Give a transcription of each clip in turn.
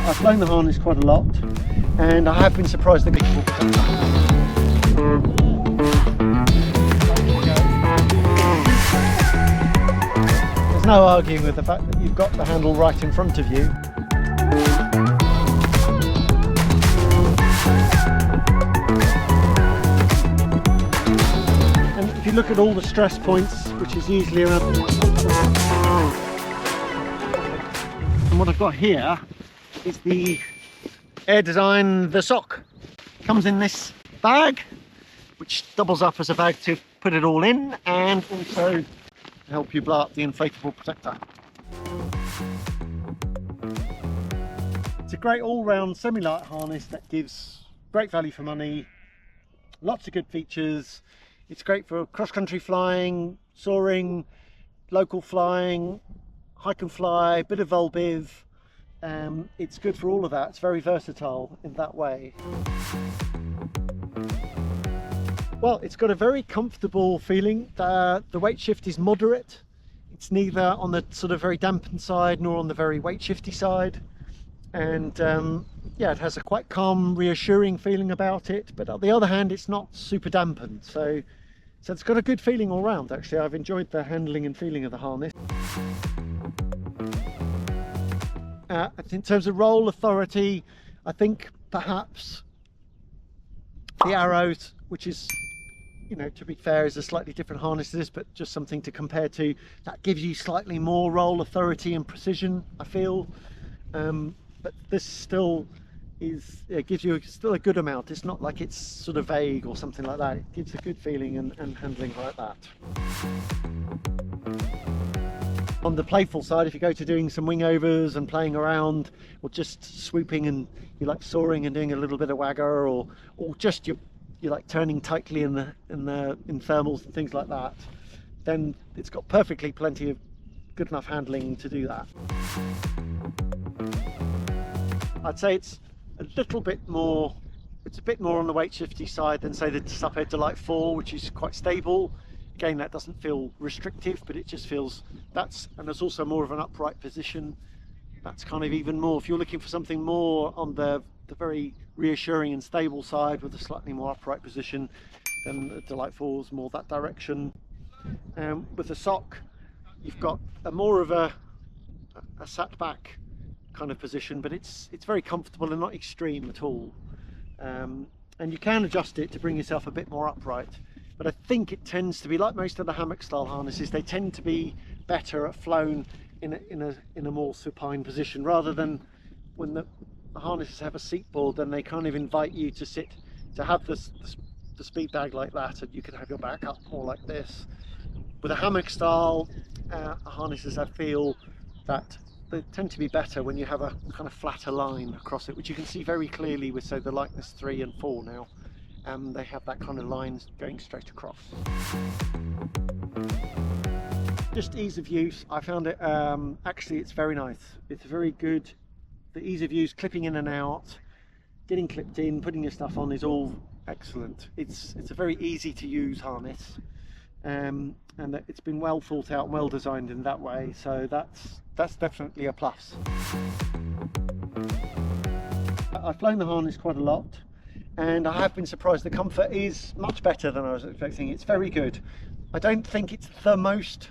I've flown the harness quite a lot, and I have been surprised that people. There's no arguing with the fact that you've got the handle right in front of you. And if you look at all the stress points, which is usually around. And what I've got here is the AirDesign THE SOCK. Comes in this bag, which doubles up as a bag to put it all in, and also help you blow up the inflatable protector. It's a great all-round semi-light harness that gives great value for money, lots of good features. It's great for cross-country flying, soaring, local flying, hike and fly, bit of Volbiv. It's good for all of that. It's very versatile in that way. Well, it's got a very comfortable feeling. The weight shift is moderate. It's neither on the sort of very dampened side nor on the very weight shifty side. And yeah, it has a quite calm, reassuring feeling about it. But on the other hand, it's not super dampened. So it's got a good feeling all round, actually. I've enjoyed the handling and feeling of the harness. In terms of roll authority, I think perhaps the Arrows, which is, you know, to be fair, is a slightly different harness to this, but just something to compare to, that gives you slightly more roll authority and precision, I feel. But this still is, it gives you still a good amount. It's not like it's sort of vague or something like that. It gives a good feeling and handling like that. On the playful side, if you go to doing some wing overs and playing around, or just swooping and you like soaring and doing a little bit of wagger, or just you like turning tightly in thermals and things like that, then it's got perfectly plenty of good enough handling to do that. I'd say it's a little bit more, it's a bit more on the weight shifty side than say the Subhead Delight 4, which is quite stable. Again, that doesn't feel restrictive, but it just feels and there's also more of an upright position. That's kind of even more, if you're looking for something more on the very reassuring and stable side with a slightly more upright position, then the Delight 4 is more that direction. With the Sock, you've got more of a sat back kind of position, but it's very comfortable and not extreme at all. And you can adjust it to bring yourself a bit more upright. But I think it tends to be, like most of the hammock style harnesses, they tend to be better at flown in a more supine position, rather than when the harnesses have a seat board, then they kind of invite you to sit, to have the speed bag like that, and you can have your back up more like this. With a hammock style harnesses, I feel that they tend to be better when you have a kind of flatter line across it, which you can see very clearly with, say, the Lightness 3 and 4 now. They have that kind of lines going straight across. Just ease of use, I found it, actually it's very nice. It's very good. The ease of use, clipping in and out, getting clipped in, putting your stuff on is all excellent. It's a very easy to use harness, and it's been well thought out and well designed in that way, so that's definitely a plus. I've flown the harness quite a lot, and I have been surprised. The comfort is much better than I was expecting. It's very good. I don't think it's the most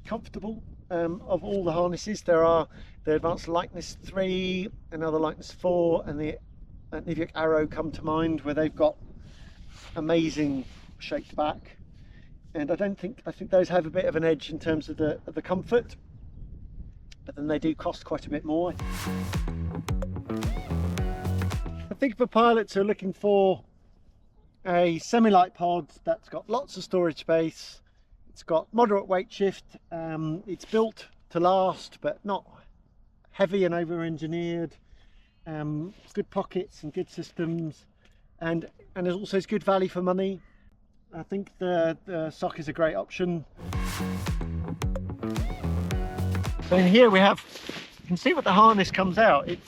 comfortable of all the harnesses. There are the Advanced Lightness 3, another Lightness 4, and the Niviuk Arrow come to mind, where they've got amazing shaped back. And I think those have a bit of an edge in terms of the comfort, but then they do cost quite a bit more. I think for pilots who are looking for a semi-light pod that's got lots of storage space, it's got moderate weight shift, it's built to last but not heavy and over-engineered, good pockets and good systems, and it also is good value for money. I think the Sock is a great option. So in here we have, you can see what the harness comes out. It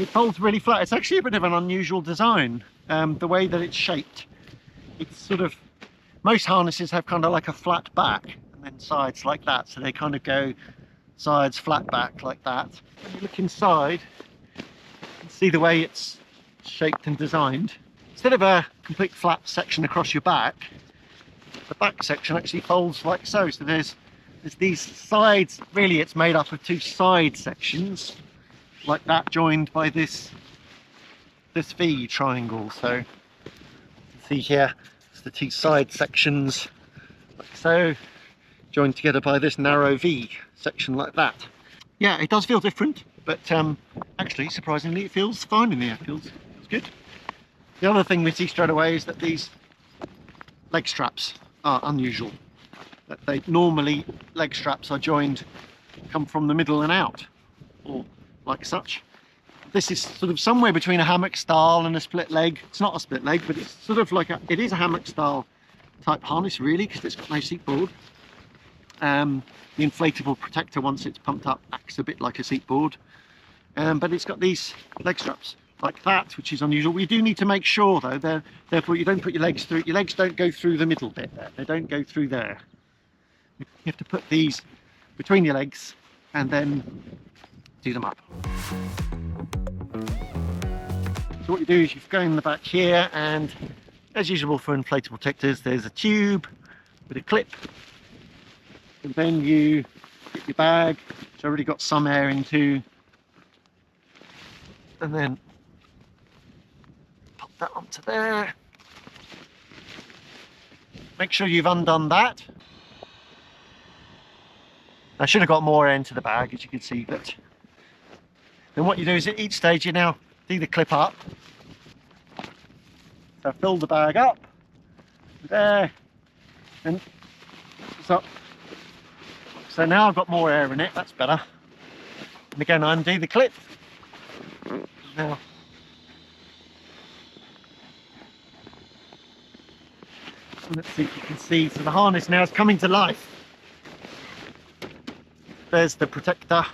folds really flat. It's actually a bit of an unusual design, the way that it's shaped. It's sort of Most harnesses have kind of like a flat back and then sides like that, so they kind of go sides, flat back like that. When you look inside, you can see the way it's shaped and designed. Instead of a complete flat section across your back, the back section actually folds like so. So there's these sides. Really, it's made up of two side sections like that, joined by this V triangle. So you can see here, it's the two side sections like so, joined together by this narrow V section like that. Yeah, it does feel different, but actually, surprisingly, it feels fine in here. It feels good. The other thing we see straight away is that these leg straps are unusual. That they normally, leg straps are joined, come from the middle and out, or like such. This is sort of somewhere between a hammock style and a split leg. It's not a split leg, but it's sort of like it is a hammock style type harness really, because it's got no seat board. The inflatable protector, once it's pumped up, acts a bit like a seat board, but it's got these leg straps like that, which is unusual. You do need to make sure though, therefore you don't put your legs through. Your legs don't go through the middle bit there. They don't go through there. You have to put these between your legs and then do them up. So what you do is you go in the back here, and as usual for inflatable protectors, there's a tube with a clip, and then you get your bag, which already got some air into, and then pop that onto there. Make sure you've undone that. I should have got more air into the bag, as you can see, but then what you do is at each stage you now do the clip up. So fill the bag up there, and it's up. So now I've got more air in it, that's better. And again, I undo the clip. Now let's see if you can see, so the harness now is coming to life. There's the protector.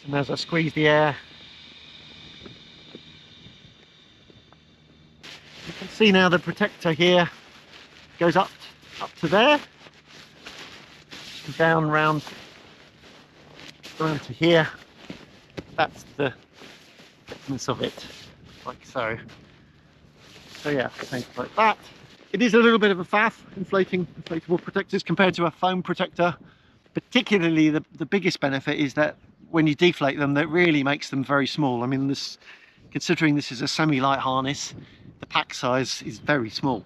And as I squeeze the air, you can see now the protector here goes up to there, and down round to here. That's the thickness of it, like so. So yeah, things like that. It is a little bit of a faff, inflatable protectors compared to a foam protector. Particularly the biggest benefit is that when you deflate them, that really makes them very small. I mean, considering this is a semi-light harness, the pack size is very small.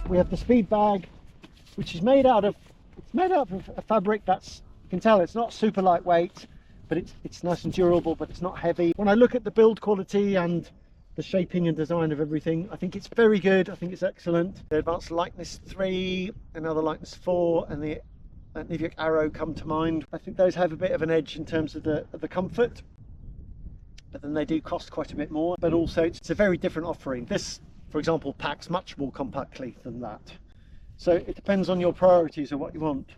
We have the SPEEDBAG, which is made out of a fabric that's, you can tell it's not super lightweight, but it's nice and durable, but it's not heavy. When I look at the build quality and the shaping and design of everything, I think it's very good. I think it's excellent. The Advanced Lightness 3, another Lightness 4, and the Nivic Arrow come to mind. I think those have a bit of an edge in terms of the comfort, but then they do cost quite a bit more. But also it's a very different offering. This, for example, packs much more compactly than that. So it depends on your priorities and what you want.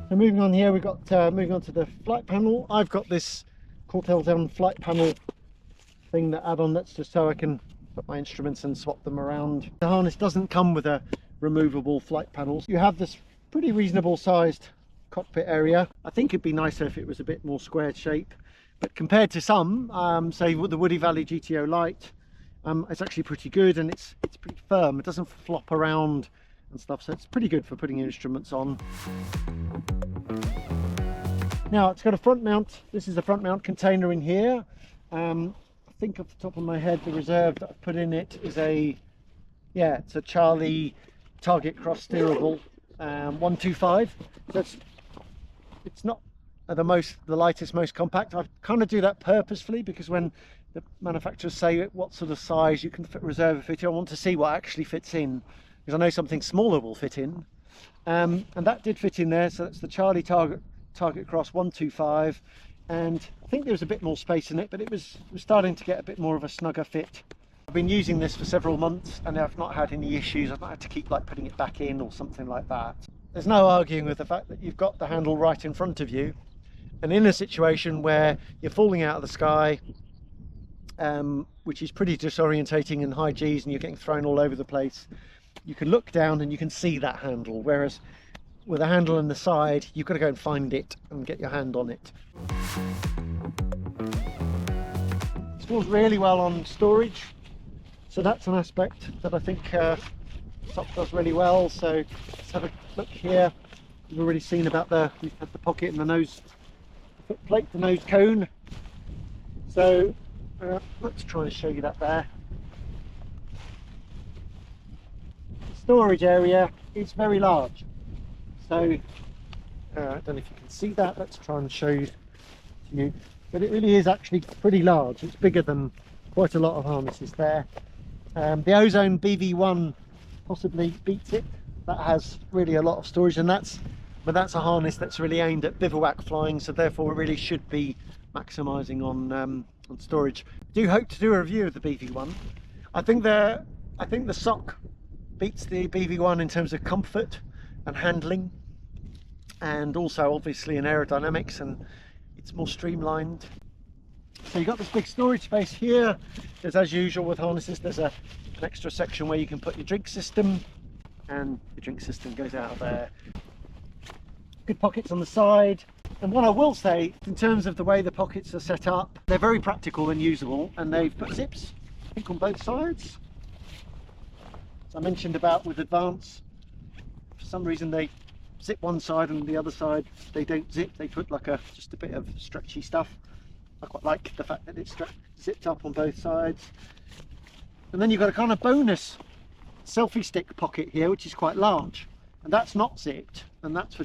So moving on here, we've got moving on to the flight panel. I've got this Cortel down flight panel thing that add on, that's just so I can put my instruments and swap them around. The harness doesn't come with a removable flight panel. You have this pretty reasonable sized cockpit area. I think it'd be nicer if it was a bit more squared shape, but compared to some, say the Woody Valley GTO Lite, it's actually pretty good, and it's pretty firm. It doesn't flop around and stuff, so it's pretty good for putting your instruments on. Now it's got a front mount. This is a front mount container in here. I think off the top of my head, the reserve that I've put in it is it's a Charlie Target Cross steerable 125. So it's not the lightest, most compact. I kind of do that purposefully, because when the manufacturers say what sort of size you can reserve a fit in, I want to see what actually fits in, because I know something smaller will fit in, and that did fit in there. So that's the Charlie Target Cross 125, and I think there was a bit more space in it, but it was starting to get a bit more of a snugger fit. I've been using this for several months and I've not had any issues. I've not had to keep like putting it back in or something like that. There's no arguing with the fact that you've got the handle right in front of you, And in a situation where you're falling out of the sky, which is pretty disorientating in high G's and you're getting thrown all over the place, you can look down and you can see that handle, whereas with a handle on the side you've got to go and find it and get your hand on it. It scores really well on storage, so that's an aspect that I think Sock does really well. So let's have a look here. You've already seen about we've had the pocket and the nose, the foot plate, the nose cone. So let's try and show you that there. The storage area is very large. So I don't know if you can see that. Let's try and show you. But it really is actually pretty large. It's bigger than quite a lot of harnesses there. The Ozone BV1 possibly beats it. That has really a lot of storage, and that's a harness that's really aimed at bivouac flying, so therefore it really should be maximising on storage. I do hope to do a review of the BV1. I think the Sock beats the BV1 in terms of comfort and handling, and also obviously in aerodynamics, and it's more streamlined. So you've got this big storage space here. There's, as usual with harnesses, there's an extra section where you can put your drink system, and the drink system goes out of there. Good pockets on the side. And what I will say, in terms of the way the pockets are set up, they're very practical and usable, and they've put zips, I think, on both sides. As I mentioned about with Advance, for some reason they zip one side and the other side they don't zip. They put like just a bit of stretchy stuff. I quite like the fact that it's zipped up on both sides. And then you've got a kind of bonus selfie stick pocket here, which is quite large, and that's not zipped, and that's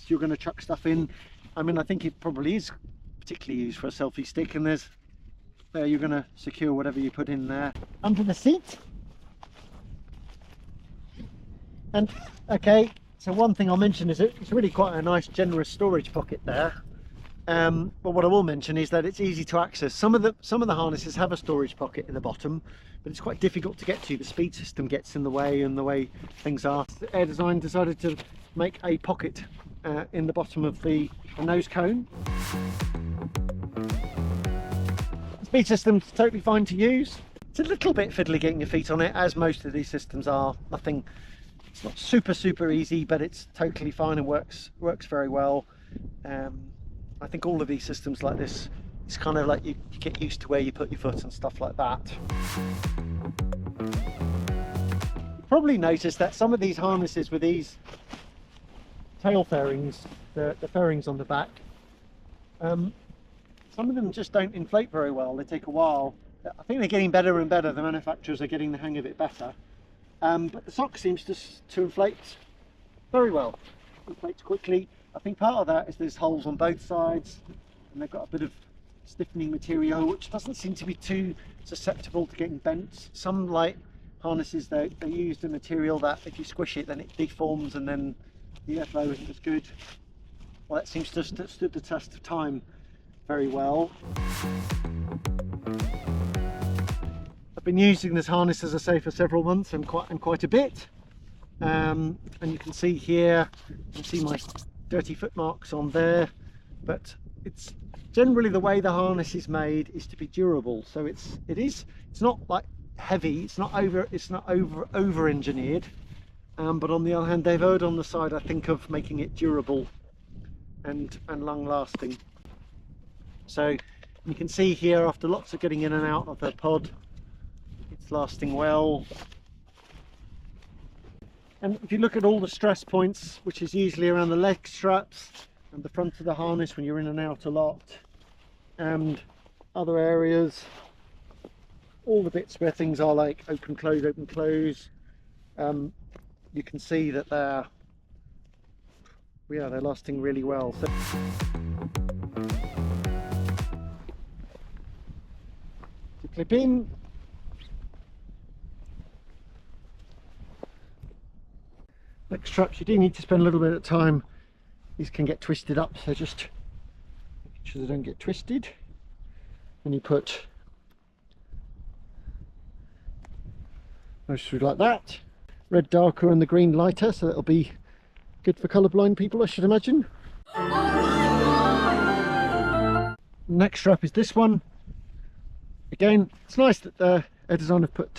you're going to chuck stuff in. I mean, I think it probably is particularly used for a selfie stick, and there you're going to secure whatever you put in there. Under the seat. And okay, so one thing I'll mention is it's really quite a nice generous storage pocket there. But what I will mention is that it's easy to access. Some of the harnesses have a storage pocket in the bottom, but it's quite difficult to get to. The speed system gets in the way, and the way things are. AirDesign decided to make a pocket in the bottom of the nose cone. The speed system's totally fine to use. It's a little bit fiddly getting your feet on it, as most of these systems are. It's not super easy, but it's totally fine and works very well. I think all of these systems like this, it's kind of like you get used to where you put your foot and stuff like that. You've probably noticed that some of these harnesses with these tail fairings, the fairings on the back, some of them just don't inflate very well. They take a while. I think they're getting better and better. The manufacturers are getting the hang of it better. But the Sock seems to inflate very well. Inflates quickly. I think part of that is there's holes on both sides, and they've got a bit of stiffening material which doesn't seem to be too susceptible to getting bent. Some light harnesses, they use the material that if you squish it then it deforms, and then the airflow isn't as good. Well, that seems to have stood the test of time very well. I've been using this harness, as I say, for several months and quite a bit. And you can see here, you can see my dirty foot marks on there, but it's generally the way the harness is made is to be durable. So it's not like heavy, it's not over engineered, but on the other hand they've erred on the side, I think, of making it durable and long lasting. So you can see here, after lots of getting in and out of the pod, it's lasting well. And if you look at all the stress points, which is usually around the leg straps and the front of the harness when you're in and out a lot, and other areas, all the bits where things are like open close, you can see that they're lasting really well. So to clip in, leg straps, you do need to spend a little bit of time. These can get twisted up, so just make sure they don't get twisted. And you put those through like that. Red darker and the green lighter, so that'll be good for colourblind people, I should imagine. Next strap is this one. Again, it's nice that AirDesign have put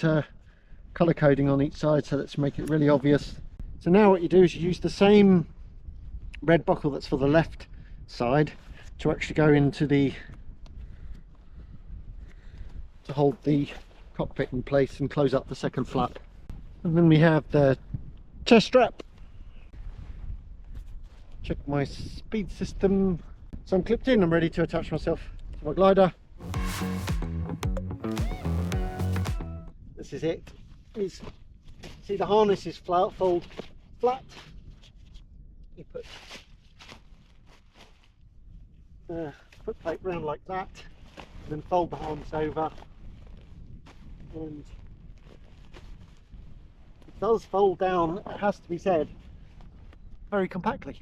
colour coding on each side, so let's make it really obvious. So now what you do is you use the same red buckle that's for the left side to actually go into the, to hold the cockpit in place and close up the second flap. And then we have the chest strap. Check my speed system. So I'm clipped in, I'm ready to attach myself to my glider. This is it. See, the harness is fold flat. You put plate round like that, and then fold the harness over, and it does fold down, it has to be said, very compactly.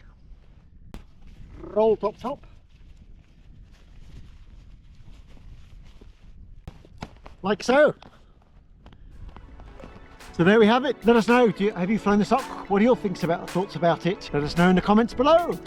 Roll top, like so. So there we have it. Let us know, have you flown the Sock? What are your thoughts about it? Let us know in the comments below.